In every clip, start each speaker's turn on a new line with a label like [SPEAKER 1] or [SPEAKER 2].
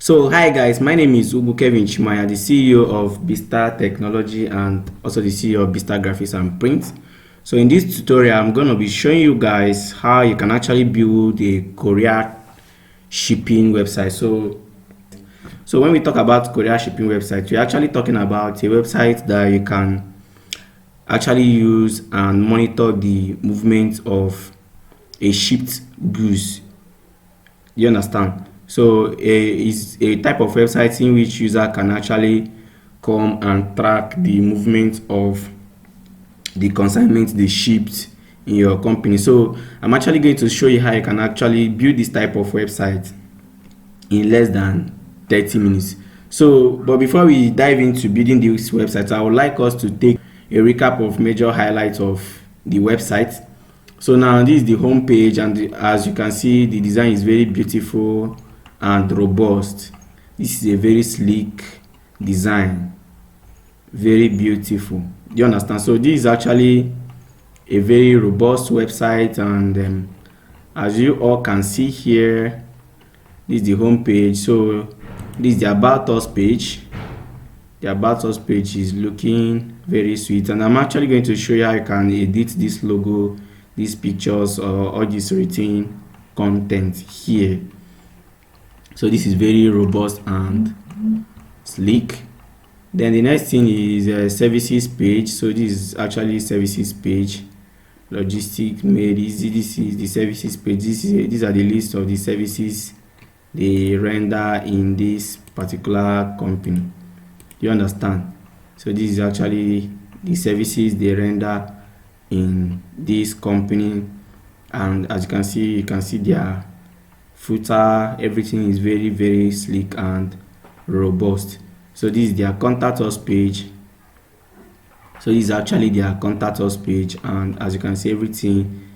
[SPEAKER 1] So hi guys, my name is UGWU KELVIN CHIMUANYA, the CEO of BSTER-TECHNOLOGY and also the CEO of BSTER Graphics and Print. So in this tutorial, I'm going to be showing you guys how you can actually build a courier shipping website. So when we talk about courier shipping website, we're actually talking about a website that you can actually use and monitor the movement of a shipped goods. You understand? So it's a type of website in which user can actually come and track the movement of the consignment they shipped in your company. So I'm actually going to show you how you can actually build this type of website in less than 30 minutes. So but before we dive into building this website, I would like us to take a recap of major highlights of the website. So now this is the home page, and as you can see, the design is very beautiful and robust. This is a very sleek design, very beautiful. Do you understand? So this is actually a very robust website, and as you all can see here, this is the home page. So this is the about us page. The about us page is looking very sweet, and I'm actually going to show you how you can edit this logo, these pictures, or all this written content here. So this is very robust and sleek. Then the next thing is a services page. So this is actually services page. Logistic made easy. This is the services page. These are the list of the services they render in this particular company. You understand? So this is actually the services they render in this company, and as you can see their footer. Everything is very sleek and robust. So this is their contact us page. So this is actually their contact us page, and as you can see, everything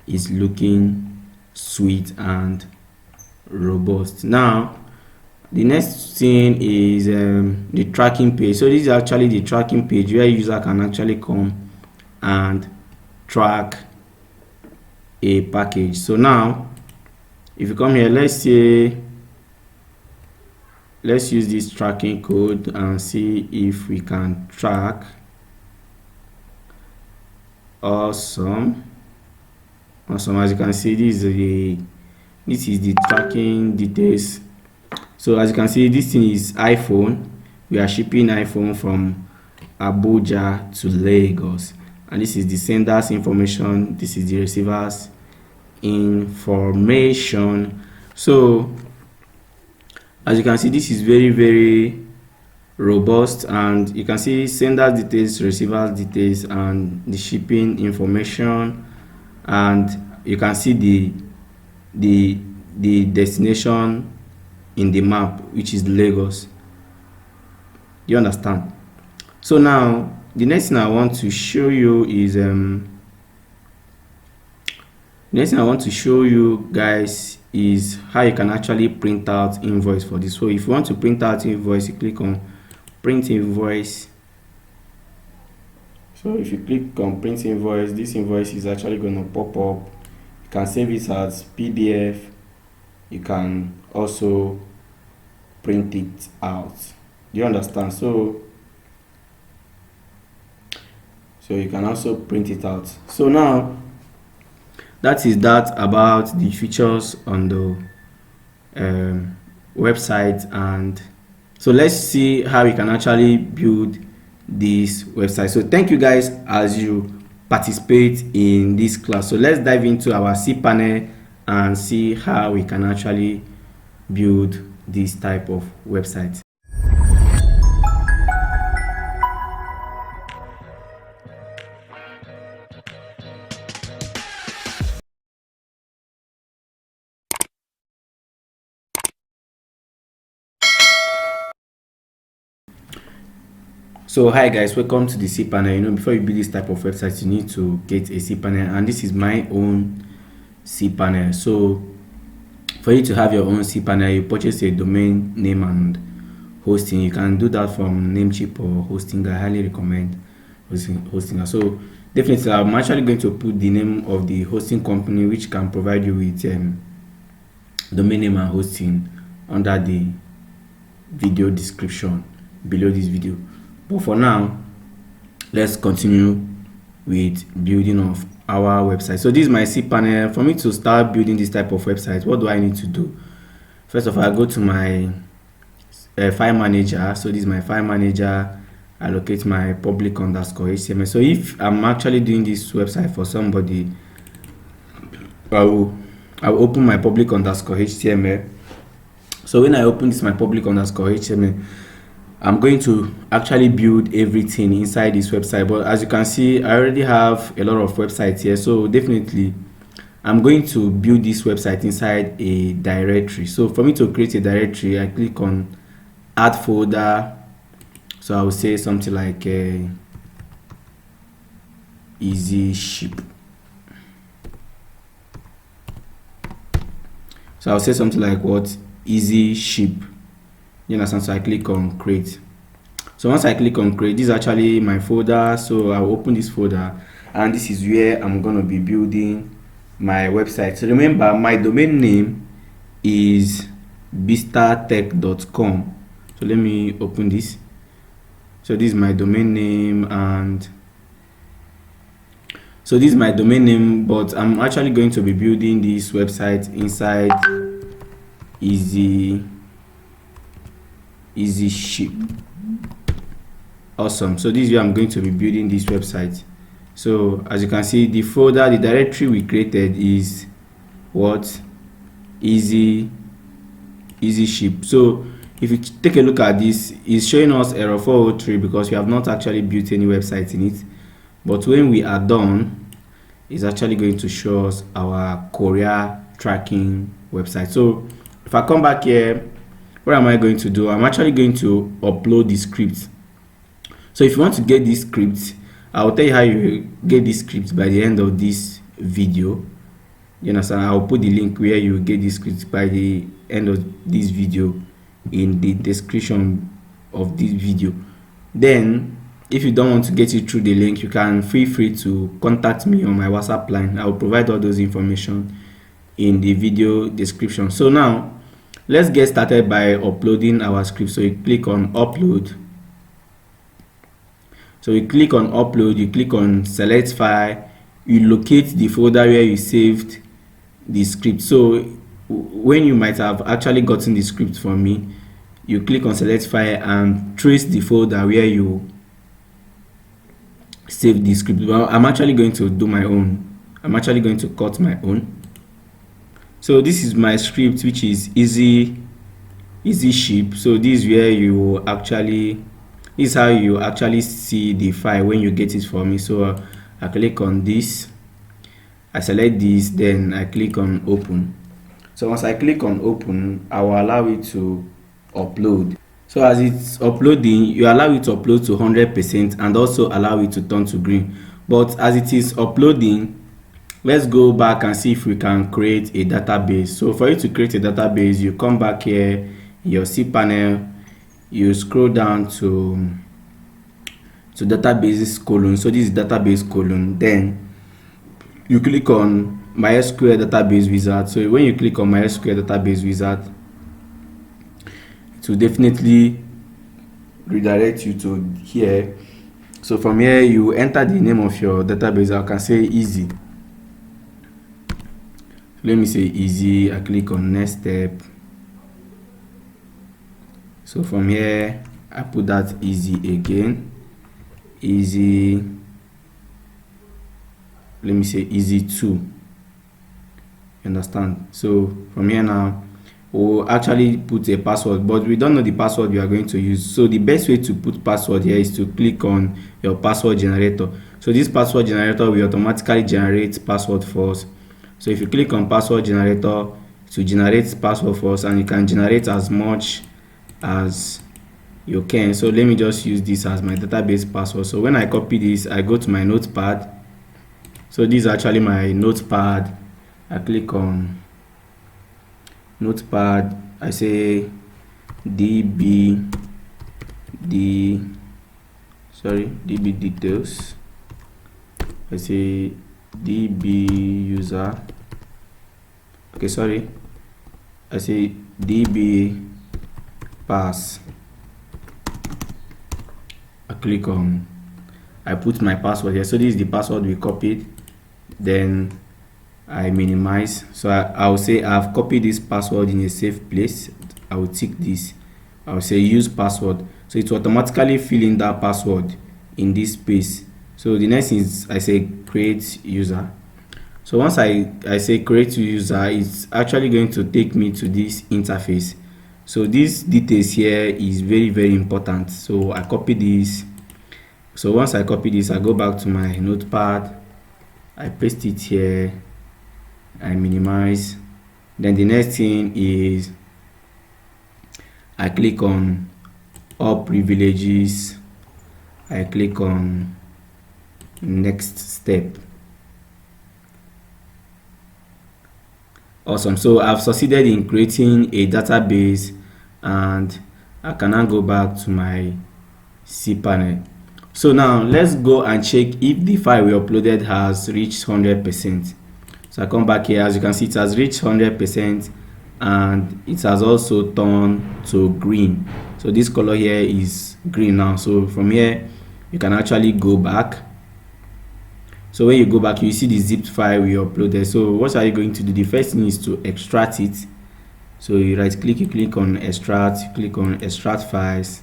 [SPEAKER 1] is looking sweet and robust. Now the next thing is the tracking page. So this is actually the tracking page where user can actually come and track a package. So now if you come here, let's use this tracking code and see if we can track. Awesome. As you can see, this is the tracking details. So as you can see, this thing is iPhone. We are shipping iPhone from Abuja to Lagos, and this is the sender's information. This is the receiver's information. So as you can see, this is very robust, and you can see sender's details, receiver's details, and the shipping information, and you can see the destination in the map, which is Lagos. You understand? So now the next thing I want to show you is guys is how you can actually print out invoice for this. So if you want to print out invoice, you click on print invoice. So if you click on print invoice, this invoice is actually going to pop up. You can save it as PDF. You can also print it out. Do you understand? So you can also print it out. So now that is that about the features on the website, and so let's see how we can actually build this website. So thank you guys as you participate in this class. So let's dive into our cPanel and see how we can actually build this type of website. So hi guys, welcome to the cPanel. Before you build this type of website, you need to get a cPanel, and this is my own cPanel. So for you to have your own cPanel, you purchase a domain name and hosting. You can do that from Namecheap or Hosting. I highly recommend hosting. So definitely I'm actually going to put the name of the hosting company which can provide you with domain name and hosting under the video description below this video. But for now, let's continue with building of our website. So this is my cPanel. For me to start building this type of website, what do I need to do? First of all, I go to my file manager. So this is my file manager. I locate my public_HTML. So if I'm actually doing this website for somebody, I will open my public_HTML. So when I open this my public_HTML, I'm going to actually build everything inside this website. But as you can see, I already have a lot of websites here, so definitely I'm going to build this website inside a directory. So for me to create a directory, I click on add folder. So I will say something like easy ship. So I'll say something like what? Easy ship. You understand? So I click on create. So once I click on create, this is actually my folder. So I'll open this folder, and this is where I'm gonna be building my website. So remember, my domain name is BSTER-TECH.com. So let me open this. So this is my domain name, and so this is my domain name, but I'm actually going to be building this website inside easy ship. Awesome. So this is where I'm going to be building this website. So as you can see, the folder, the directory we created is what? Easy ship. So if you take a look at this, it's showing us error 403 because we have not actually built any website in it. But when we are done, it's actually going to show us our Courier tracking website. So if I come back here, what am I going to do? I'm actually going to upload the script. So if you want to get this script, I'll tell you how you get this script by the end of this video. You understand? I'll put the link where you get this script by the end of this video in the description of this video. Then if you don't want to get it through the link, you can feel free to contact me on my WhatsApp line. I will provide all those information in the video description. So now let's get started by uploading our script. So you click on upload. So you click on upload, you click on select file, you locate the folder where you saved the script. So when you might have actually gotten the script from me, you click on select file and trace the folder where you save the script. Well, I'm actually going to do my own. I'm actually going to cut my own. So this is my script, which is easy ship. So this is where you actually, this is how you actually see the file when you get it from me. So I click on this, I select this, then I click on open. So once I click on open, I will allow it to upload. So as it's uploading, you allow it to upload to 100% and also allow it to turn to green. But as it is uploading, let's go back and see if we can create a database. So for you to create a database, you come back here, your cPanel, you scroll down to databases colon. So this is database colon. Then you click on MySQL database wizard. So when you click on MySQL database wizard, it will definitely redirect you to here. So from here, you enter the name of your database. I can say easy. Let me say easy. I click on next step. So from here, I put that easy again. Easy. Let me say easy 2. You understand? So from here now, we'll actually put a password, but we don't know the password we are going to use. So the best way to put password here is to click on your password generator. So this password generator will automatically generate password for us. So if you click on password generator, it will generate password for us, and you can generate as much as you can. So let me just use this as my database password. So when I copy this, I go to my notepad. So this is actually my notepad. I click on notepad, I say db details, I say db user, okay, sorry, I say db pass. I put my password here. So this is the password we copied. Then I minimize. So I will say I've copied this password in a safe place. I will tick this. I will say use password. So it will automatically fill in that password in this space. So the next is I say create user. So once I say create user, it's actually going to take me to this interface. So these details here is very important. So I copy this. So once I copy this, I go back to my notepad, I paste it here, I minimize. Then the next thing is I click on all privileges, I click on next step. Awesome. So I've succeeded in creating a database, and I can now go back to my cPanel. So now let's go and check if the file we uploaded has reached 100%. So I come back here. As you can see, it has reached 100% and it has also turned to green. So this color here is green now. So from here you can actually go back. So when you go back, you see the zipped file we uploaded. So what are you going to do? The first thing is to extract it. So you right click, you click on extract, you click on extract files.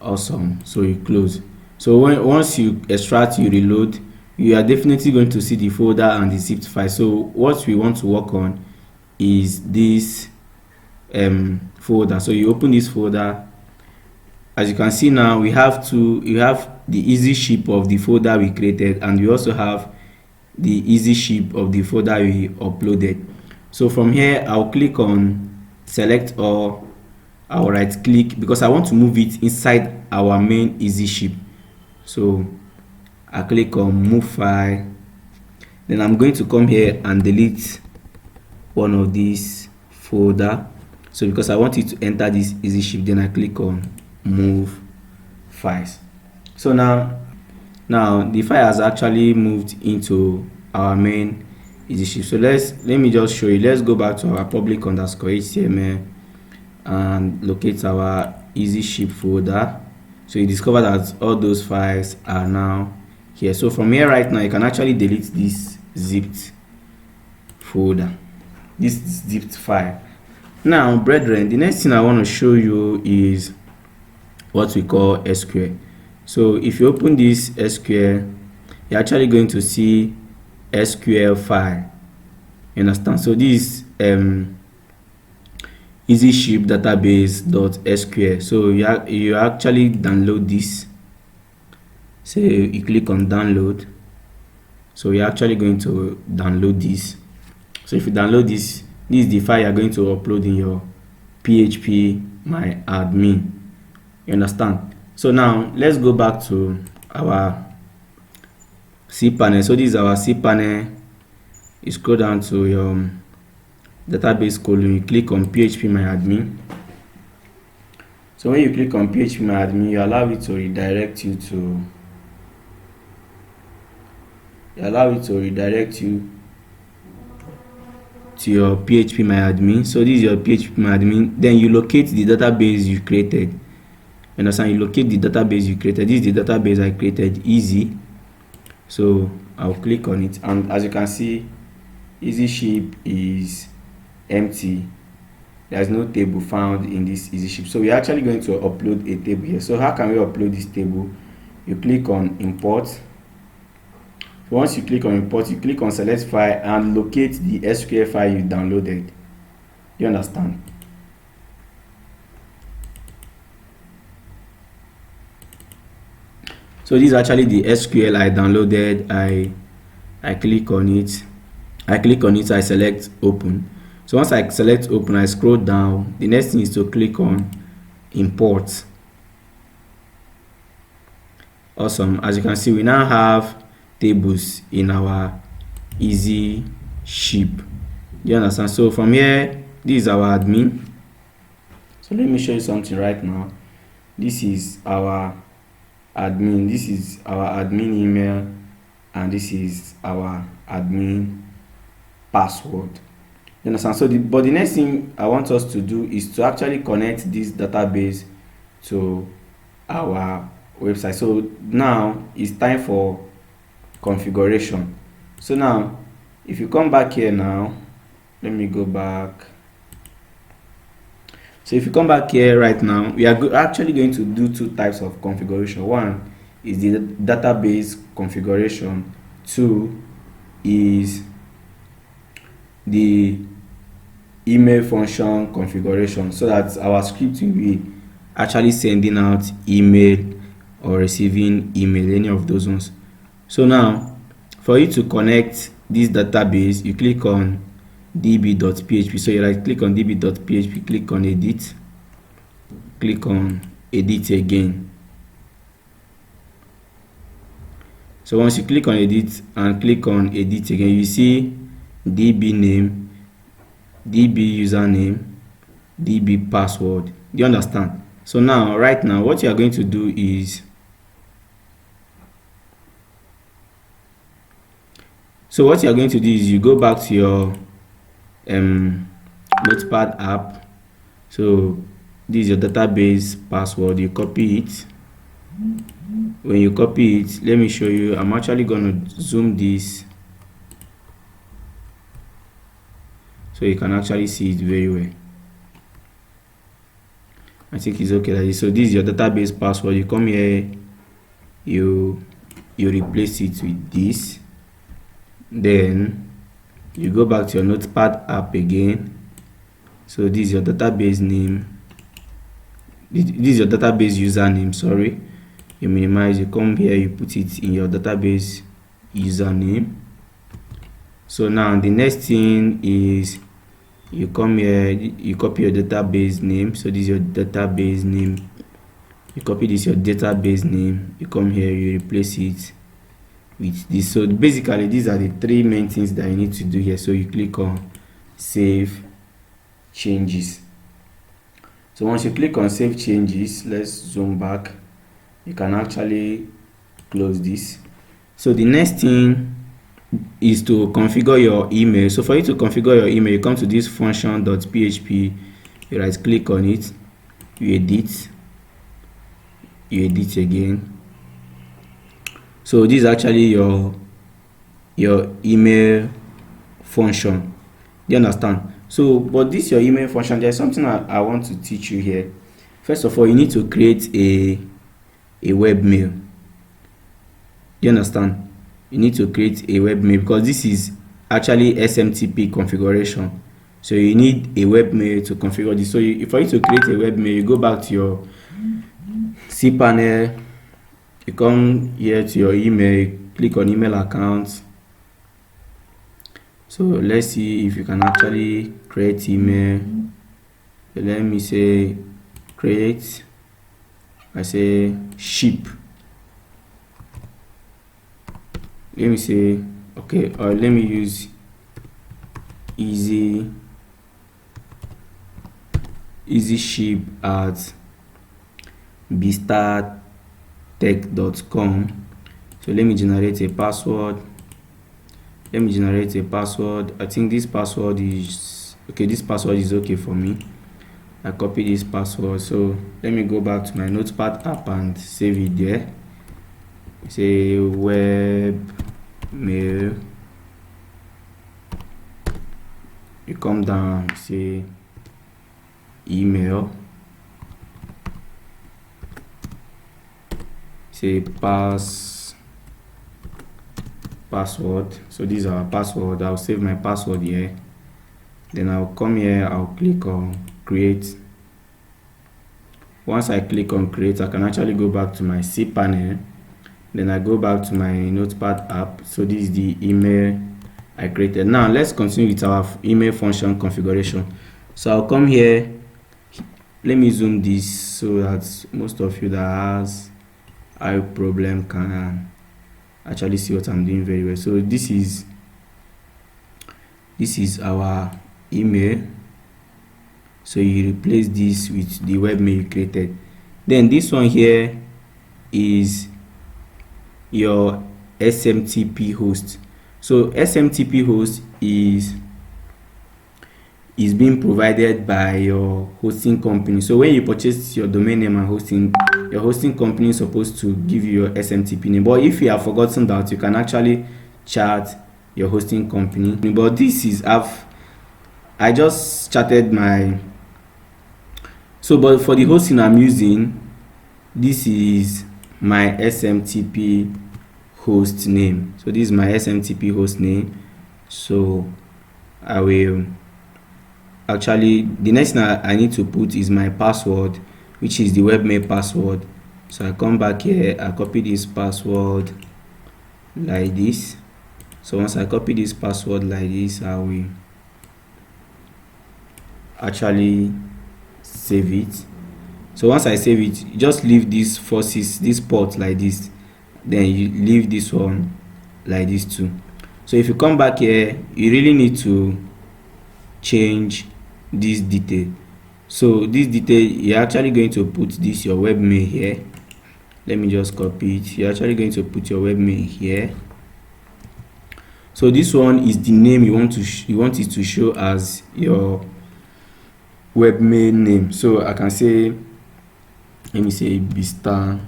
[SPEAKER 1] Awesome. So you close. So once you extract, you reload, you are definitely going to see the folder and the zipped file. So what we want to work on is this folder. So you open this folder. As you can see now, you have the easy ship of the folder we created, and we also have the easy ship of the folder we uploaded. So from here I'll click on select all. I'll right click because I want to move it inside our main easy ship. So I click on move file. Then I'm going to come here and delete one of these folder. So because I want it to enter this easy ship, then I click on move files. So now the file has actually moved into our main easy ship. So let me just show you. Let's go back to our public_html and locate our easy ship folder. So you discover that all those files are now here. So from here right now, you can actually delete this zipped folder, this zipped file. Now brethren, the next thing I want to show you is what we call SQL. So if you open this SQL, you're actually going to see SQL file. You understand? So this easy ship database.sql. So you actually download this. So you click on download. So you're actually going to download this. So if you download this is the file you're going to upload in your PHP my admin. You understand? So now let's go back to our cPanel. So this is our cPanel. You scroll down to your database column, you click on PHP my admin. So when you click on PHP my admin, you allow it to redirect you to your PHP my admin. So this is your PHP my admin. Then you locate the database you created. You understand? You locate the database you created. This is the database I created, easy. So I'll click on it, and as you can see, easy ship is empty. There's no table found in this easy ship. So we're actually going to upload a table here. So how can we upload this table? You click on import. Once you click on import, you click on select file and locate the SQL file you downloaded. You understand? So this is actually the SQL I downloaded. I click on it. I select open. So once I select open, I scroll down. The next thing is to click on import. Awesome. As you can see, we now have tables in our easy ship. You understand? So from here, this is our admin. So let me show you something right now. This is our admin. This is our admin email, and this is our admin password. You understand? So but the next thing I want us to do is to actually connect this database to our website. So now it's time for configuration. So now if you come back here now, let me go back. So if you come back here right now, we are actually going to do two types of configuration. One is the database configuration. Two is the email function configuration, so that our script will be actually sending out email or receiving email, any of those ones. So now for you to connect this database, you click on db.php. so you right click on db.php, click on edit, click on edit again. So once you click on edit and click on edit again, you see db name, db username, db password. Do you understand? So now right now what you are going to do is, you go back to your notepad app. So this is your database password, you copy it. When you copy it, let me show you. I'm actually going to zoom this so you can actually see it very well. I think it's okay like this. So this is your database password. You come here, you replace it with this, then you go back to your notepad app again. So this is your database name, this is your database username, sorry. You minimize, you come here, you put it in your database username. So now the next thing is, you come here, you copy your database name. So this is your database name, you copy this, your database name, you come here, you replace it with this. So basically these are the three main things that you need to do here. So you click on save changes. So once you click on save changes, let's zoom back, you can actually close this. So the next thing is to configure your email. So for you to configure your email, you come to this function.php, you right click on it, you edit again. So this is actually your email function. Do you understand? So but this your email function, there's something I want to teach you here. First of all, you need to create a webmail. Do you understand? You need to create a webmail because this is actually SMTP configuration. So you need a webmail to configure this. So for you to create a webmail, you go back to your cPanel, you come here to your email, click on email account. So let's see if you can actually create email. So let me say create, I say ship. Let me say okay, or let me use easy ship at BSTER-TECH.com. So let me generate a password. I think this password is okay. This password is okay for me. I copy this password. So let me go back to my notepad app and save it there. Say web mail, you come down, say email, say password. So this is our password. I'll save my password here, then I'll come here, I'll click on create. Once I click on create, I can actually go back to my cPanel, then I go back to my notepad app. So this is the email I created. Now let's continue with our email function configuration. So I'll come here, let me zoom this so that most of you that has eye problem can actually see what I'm doing very well. So this is our email. So you replace this with the webmail you created. Then this one here is your SMTP host. So SMTP host is is being provided by your hosting company. So when you purchase your domain name and hosting, your hosting company is supposed to give you your SMTP name. But if you have forgotten that, you can actually chat your hosting company. But this is I just chatted my, so but for the hosting I'm using, this is my SMTP host name. So this is my SMTP host name. So I will actually, the next thing I need to put is my password, which is the webmail password. So I come back here, I copy this password like this. So once I copy this password like this, I will actually save it. So once I save it, you just leave this port like this, then you leave this one like this too. So if you come back here, you really need to change this detail. So this detail, you're actually going to put this your webmail here. Let me just copy it. You're actually going to put your webmail here. So this one is the name you want it to show as your webmail name. So I can say, let me say BSTER.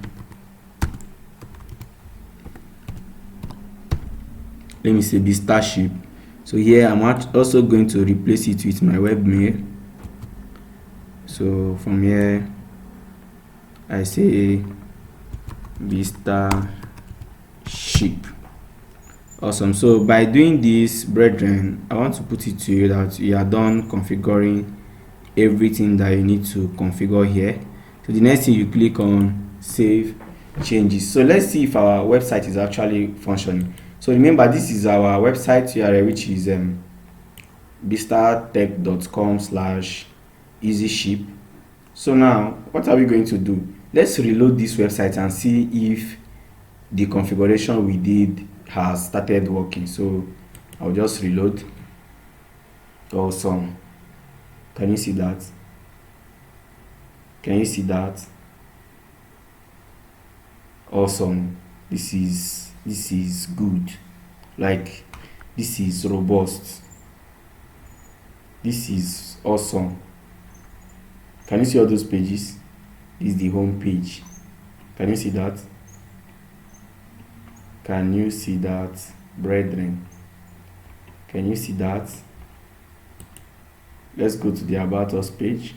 [SPEAKER 1] Let me say BSTER-ship. So here I'm also going to replace it with my webmail. So from here I say BSTER-ship. Awesome. So by doing this, brethren, I want to put it to you that you are done configuring everything that you need to configure here. So the next thing, you click on save changes. So let's see if our website is actually functioning. So remember, this is our website URL, which is bstertech.com/easyship. So now what are we going to do? Let's reload this website and see if the configuration we did has started working. So I'll just reload. Awesome. Can you see that? Can you see that? Awesome. This is good. Like, this is robust. This is awesome. Can you see all those pages? This is the home page. Can you see that? Can you see that, brethren? Can you see that? Let's go to the About Us page.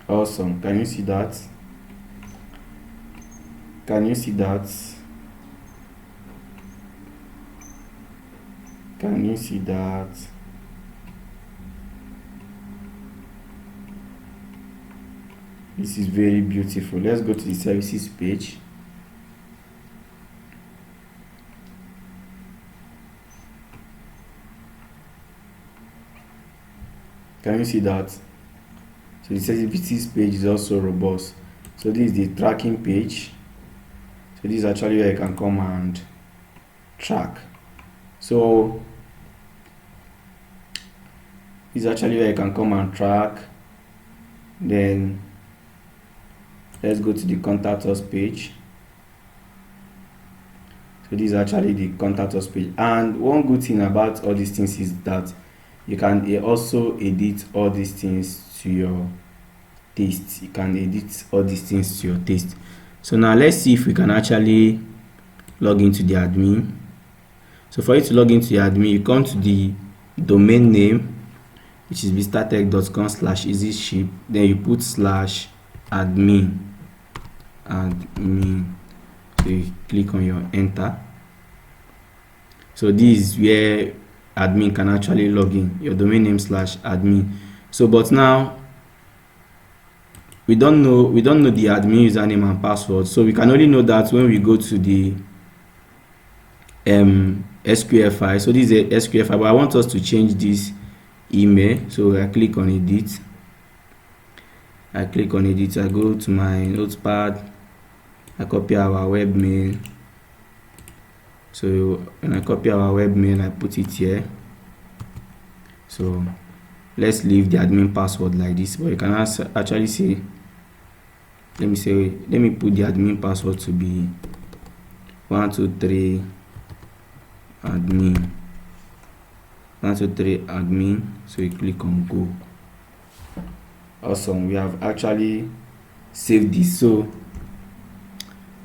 [SPEAKER 1] Awesome. Can you see that? Can you see that? Can you see that? This is very beautiful. Let's go to the services page. Can you see that? So the services page is also robust. So this is the tracking page. So this is actually where you can come and track. So this is actually where you can come and track. Then let's go to the contact us page. So this is actually the contact us page. And one good thing about all these things is that you can also edit all these things to your taste. You can edit all these things to your taste. So now let's see if we can actually log into the admin. So for you to log into the admin, you come to the domain name, which is bstertech.com/easyship. Then you put /admin. So you click on your enter. So this is where admin can actually log in, your domain name /admin. So but now we don't know the admin username and password. So we can only know that when we go to the SQL file. So this is a SQL file, but I want us to change this email. So I click on edit. I go to my notepad. I copy our webmail. So when I copy our webmail, I put it here. So let's leave the admin password like this, but you can actually say, let me put the admin password to be 123 admin, 123 admin. So you click on go. Awesome, we have actually saved this. So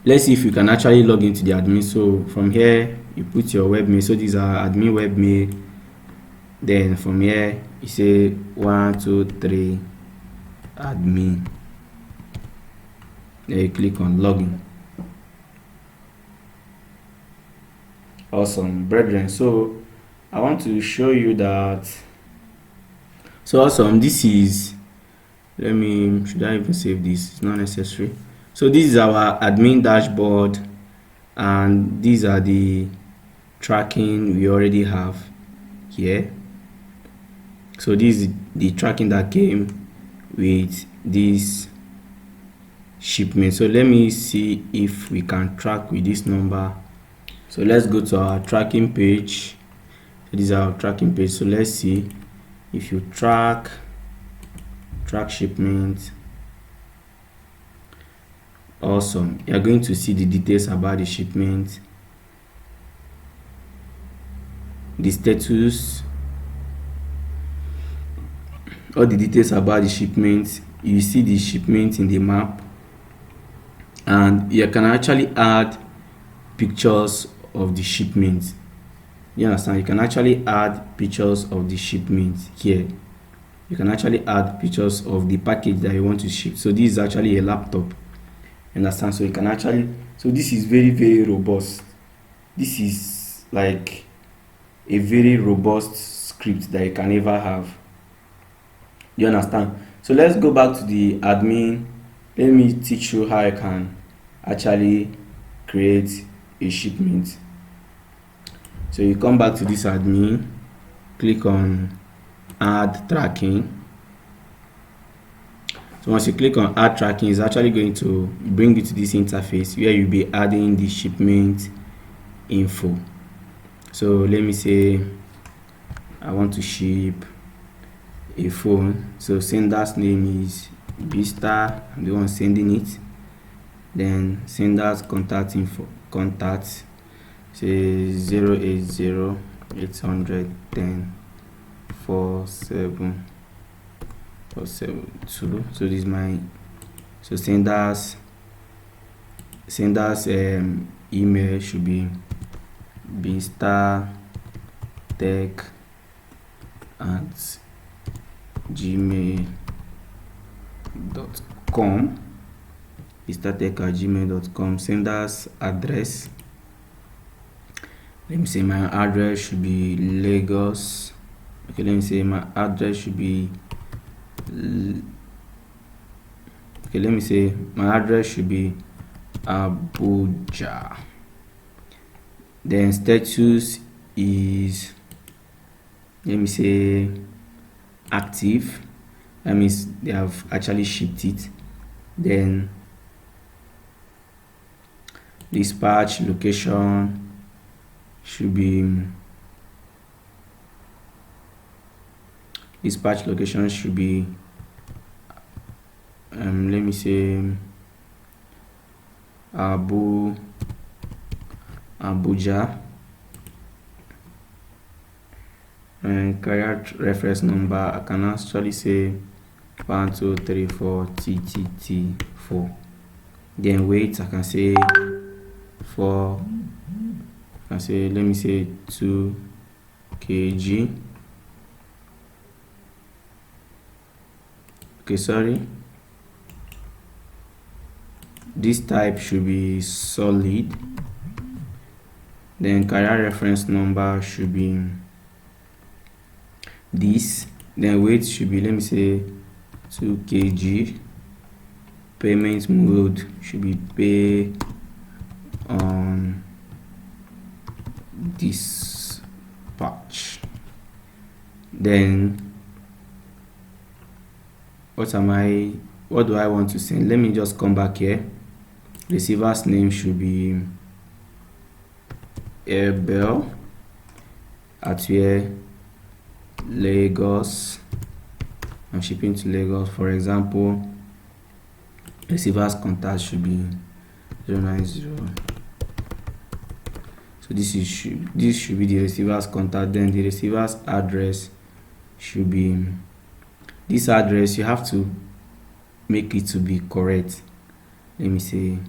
[SPEAKER 1] let's see if you can actually log into the admin. So from here you put your webmail. So these are admin webmail. Then from here you say 123 admin. Then you click on login. Awesome, brethren. So I want to show you that. So awesome, this is, should I even save this? It's not necessary. So this is our admin dashboard, and these are the tracking we already have here. So this is the tracking that came with this shipment. So let me see if we can track with this number. So let's go to our tracking page. So this is our tracking page. So let's see if you track shipment. Awesome, you're going to see the details about the shipment, the status, all the details about the shipment. You see the shipment in the map, and you can actually add pictures of the shipment. You understand? You can actually add pictures of the shipment here. You can actually add pictures of the package that you want to ship. So this is actually a laptop. Understand? So you can actually, so this is very, very robust. This is like a very robust script that you can ever have. You understand? So let's go back to the admin. Let me teach you how I can actually create a shipment. So you come back to this admin, click on add tracking. So once you click on add tracking, it's actually going to bring you to this interface where you'll be adding the shipment info. So let me say I want to ship a phone. So sender's name is BSTER, I'm the one sending it. Then sender's contact info, contact, say 080 800 10 47 472. So this is my, so sender's email should be BSTER-TECH@gmail.com. BSTER-TECH@gmail.com. Sender's address, let me say my address should be Lagos. Okay, let me say my address should be Abuja. Then status is, let me say active. That means they have actually shipped it. Then dispatch location should be let me say Abuja. And carrier reference number, I can actually say 1234 TTT4. Then weight, I can say 4, I can say, let me say 2 kg. Okay, sorry, this type should be solid. Then carrier reference number should be this. Then weight should be, let me say 2 kg. Payment mode should be pay on dispatch. Then what do I want to send? Let me just come back here. Receiver's name should be Airbell at where Lagos. I'm shipping to Lagos. For example, receiver's contact should be 090. So this should be the receiver's contact. Then the receiver's address should be this address. You have to make it to be correct. Let me say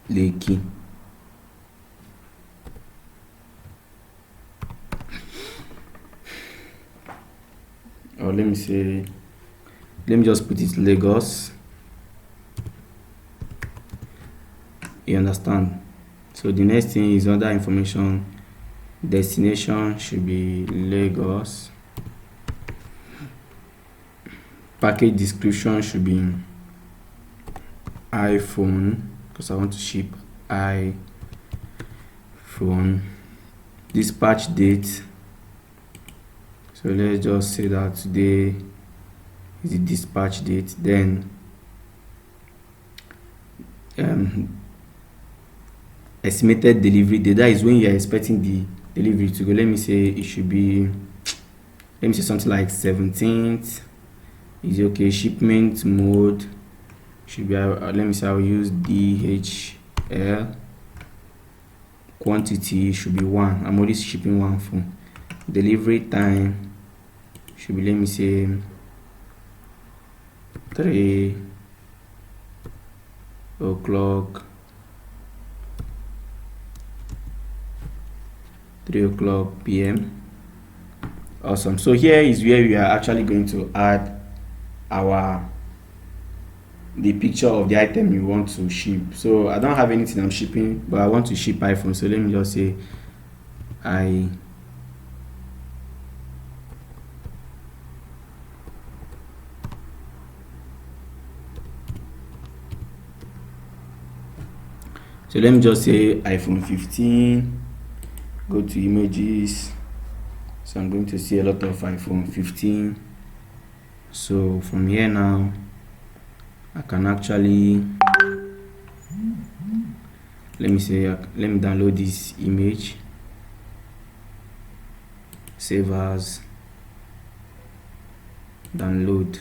[SPEAKER 1] Lekki. Or let me just put it Lagos. You understand? So the next thing is other information. Destination should be Lagos. Package description should be iPhone, because I want to ship iPhone. Dispatch date, so let's just say that today is the dispatch date. Then estimated delivery date, that is when you are expecting the delivery to go. Let me say it should be, let me say something like 17th. Is it okay? Shipment mode should be let me say I'll use DHL. Quantity should be 1. I'm already shipping 1 phone. Delivery time should be, let me say 3 o'clock. 3 o'clock p.m. Awesome. So here is where we are actually going to add the picture of the item you want to ship. So I don't have anything I'm shipping, but I want to ship iPhone. So let me just say so let me just say iPhone 15. Go to images. So I'm going to see a lot of iPhone 15. So from here now, I can actually, let me download this image, save as, download.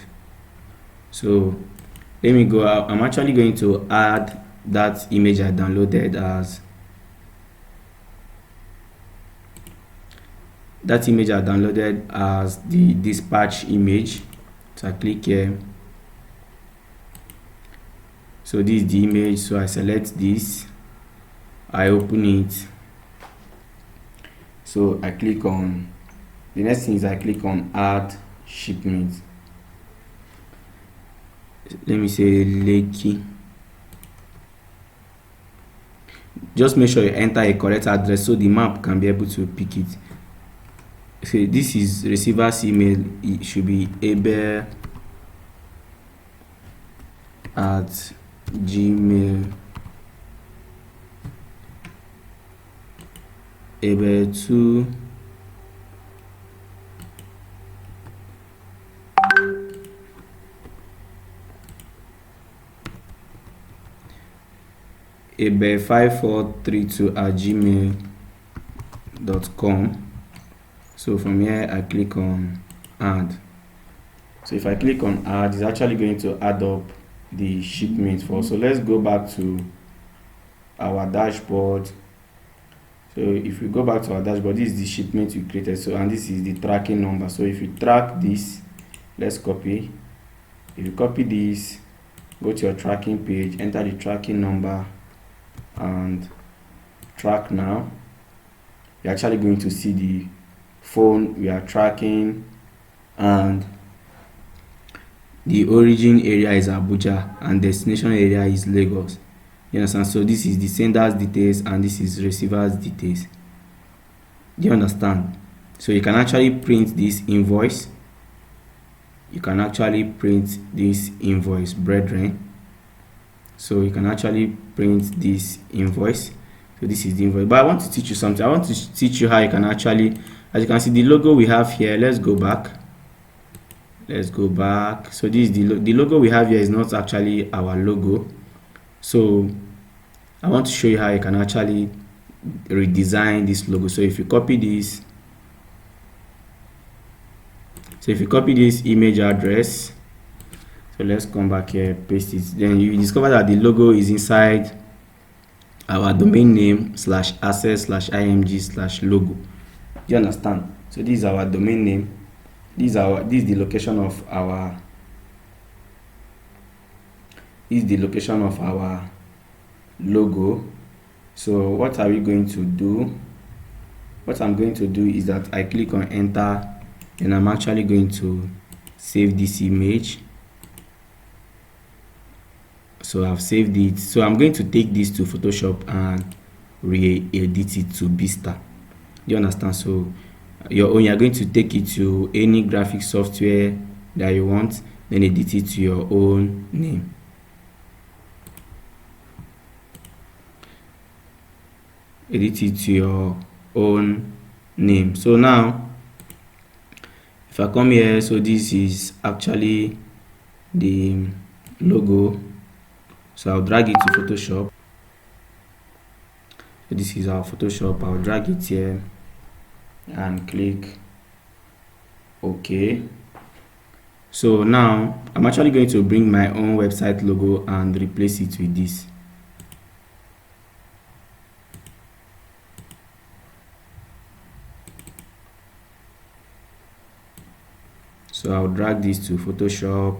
[SPEAKER 1] So let me go out. I'm actually going to add that image I downloaded as the dispatch image. So I click here. So this is the image. So I select this, I open it. So I click on, the next thing is I click on add shipment. Let me say Lekki. Just make sure you enter a correct address so the map can be able to pick it. So this is receiver's email. It should be ebe@gmail. ebe2 ebe5432@gmail.com. So from here I click on add. So if I click on add, it's actually going to add up the shipment for. So let's go back to our dashboard. So if we go back to our dashboard, this is the shipment we created. So, and this is the tracking number. So if you track this, let's copy. If you copy this, go to your tracking page, enter the tracking number and track now. You're actually going to see the phone we are tracking, and the origin area is Abuja and destination area is Lagos. You understand? So this is the sender's details and this is receiver's details. Do you understand? So you can actually print this invoice. Brethren. So you can actually print this invoice. So this is the invoice. But I want to teach you something. I want to teach you how you can actually, as you can see, the logo we have here. Let's go back. So this is the logo we have here is not actually our logo. So I want to show you how you can actually redesign this logo. So if you copy this, image address, so let's come back here, paste it, then you discover that the logo is inside our domain name /assets/img/logo. Do you understand? So this is our domain name, this is the location of our logo. So what are we going to do? What I'm going to do is that I click on enter, and I'm actually going to save this image. So I've saved it. So I'm going to take this to Photoshop and re-edit it to BSTER. Do you understand? So you're going to take it to any graphic software that you want, then edit it to your own name. Edit it to your own name. So now if I come here, so this is actually the logo. So I'll drag it to Photoshop. So this is our Photoshop. I'll drag it here and click OK. So now I'm actually going to bring my own website logo and replace it with this. So I'll drag this to Photoshop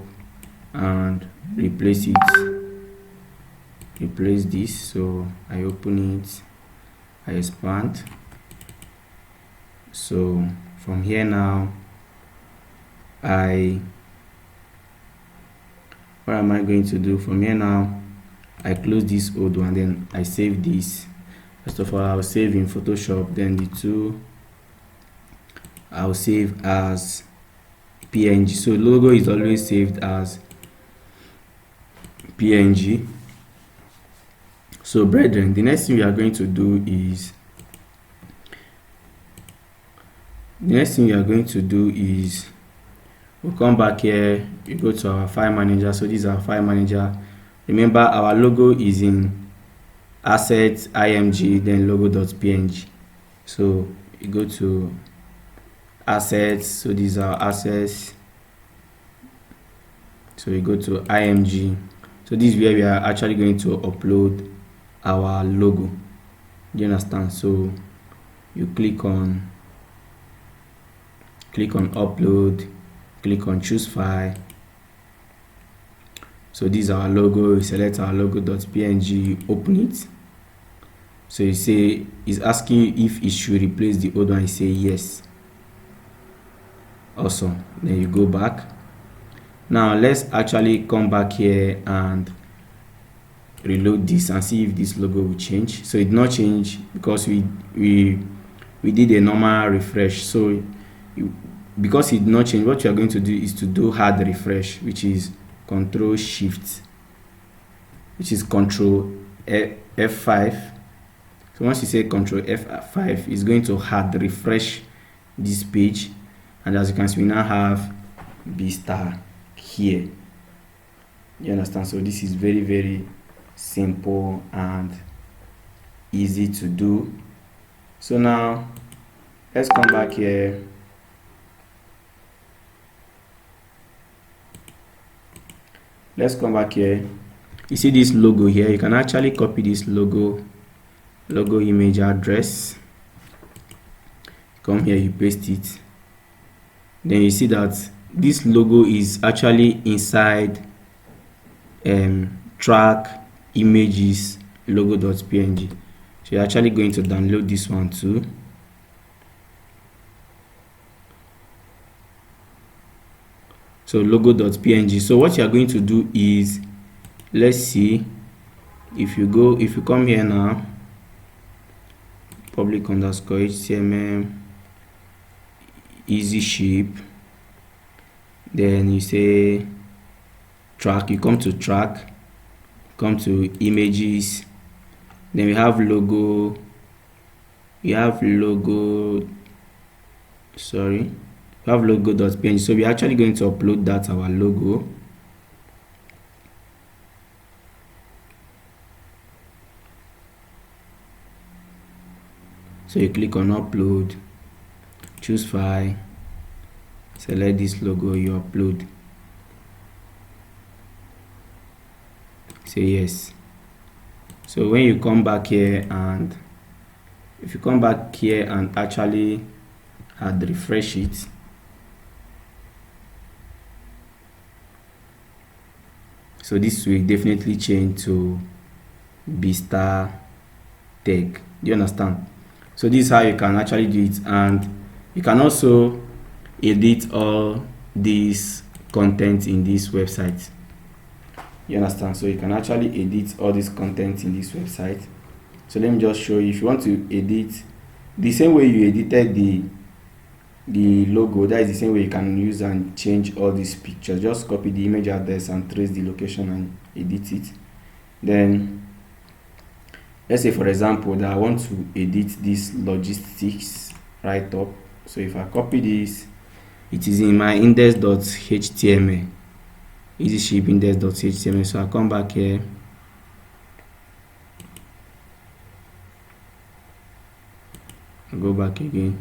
[SPEAKER 1] and replace this. So I open it, I expand. So from here now, what am I going to do? From here now, I close this old one, then I save this. First of all, I'll save in Photoshop, then the two I'll save as PNG. So logo is always saved as PNG. So brethren, the next thing we are going to do is we'll come back here, we go to our file manager. So this is our file manager. Remember, our logo is in assets img, then logo.png. So you go to assets, so these are assets. So we go to img. So this is where we are actually going to upload our logo. Do you understand? So you click on upload, click on choose file. So this is our logo. You select our logo.png, open it. So you say, it's asking you if it should replace the old one. You say yes. Awesome. Then you go back. Now let's actually come back here and reload this and see if this logo will change. So it did not change because we did a normal refresh. So because it did not change, what you are going to do is to do hard refresh, which is Control Shift, which is Control F5. So once you say Control F5, it's going to hard refresh this page, and as you can see, we now have BSTER here. You understand? So this is very, very simple and easy to do. So now let's come back here. Let's come back here. You see this logo here, you can actually copy this logo image address. Come here, you paste it. Then you see that this logo is actually inside track images logo.png. So you're actually going to download this one too. So logo.png. So what you are going to do is, let's see, if you come here now, public underscore HTML easy shape, then you say track, you come to track, come to images, then we have logo, logo.png. So we're actually going to upload that, our logo. So you click on upload, choose file, select this logo, you upload, say yes. So when you come back here, and if you come back here and actually add refresh it, so this will definitely change to BSTER Tech. Do you understand? So this is how you can actually do it, and you can also edit all this content in this website. You understand? So you can actually edit all this content in this website. So let me just show you. If you want to edit the same way you edited the logo, that is the same way you can use and change all these pictures. Just copy the image address and trace the location and edit it. Then let's say, for example, that I want to edit this logistics right up. So if I copy this, it is in my index.html, easy ship index.html. So I come back here, I go back again.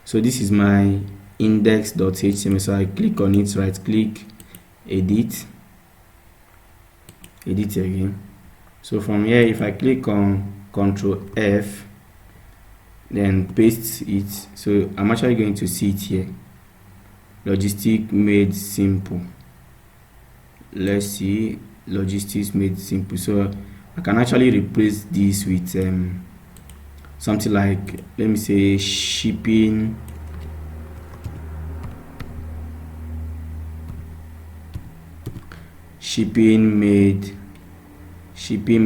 [SPEAKER 1] So this is my index.html. So I click on it, right click, edit again. So from here, if I click on Ctrl F, then paste it, so I'm actually going to see it here, logistics made simple. Let's see, logistics made simple. So I can actually replace this with something like, let me say, shipping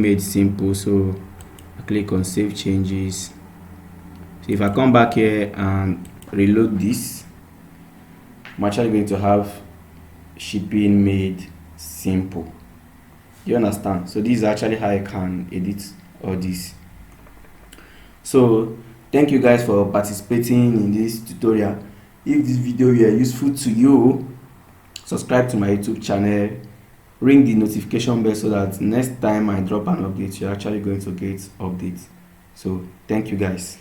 [SPEAKER 1] made simple. So I click on save changes. So if I come back here and reload this, I'm actually going to have shipping made simple. You understand? So this is actually how I can edit all this. So thank you guys for participating in this tutorial. If this video were useful to you, subscribe to my YouTube channel, ring the notification bell so that next time I drop an update, you're actually going to get updates. So thank you guys.